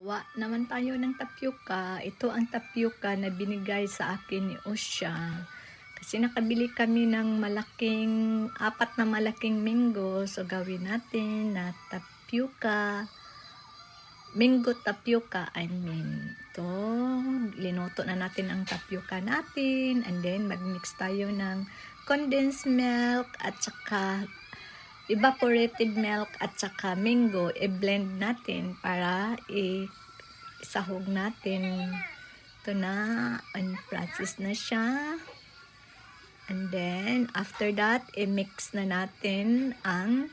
Gawa naman tayo ng tapioca. Ito ang tapioca na binigay sa akin ni Osha. Kasi nakabili kami ng apat na malaking mango. So gawin natin na tapioca. Mango tapioca, I mean. Ito, linuto na natin ang tapioca natin. And then magmix tayo ng condensed milk at saka evaporated milk at saka mango, i-blend natin para isahog natin. Ito na, process na siya. And then, after that, i-mix na natin ang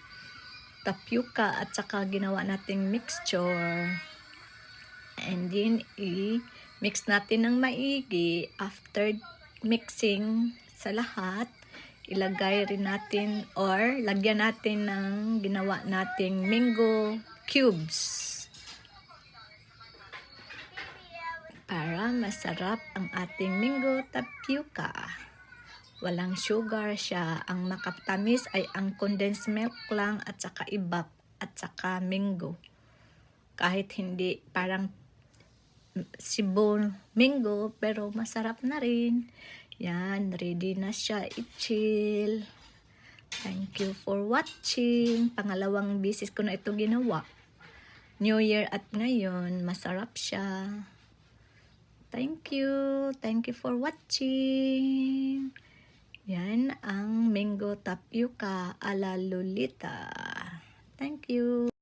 tapioca at saka ginawa nating mixture. And then, i-mix natin ng maigi. After mixing sa lahat, ilagay rin natin or lagyan natin ng ginawa nating mango cubes para masarap ang ating mango tapioca. Walang sugar siya. Ang makatamis ay ang condensed milk lang at saka evap at saka mango. Kahit hindi parang Cebu mango pero masarap na rin. Yan, ready na siya i-chill. Thank you for watching. Pangalawang bisis ko na ito ginawa. New Year at ngayon, masarap siya. Thank you. Thank you for watching. Yan ang mango tapioca ala Lolita. Thank you.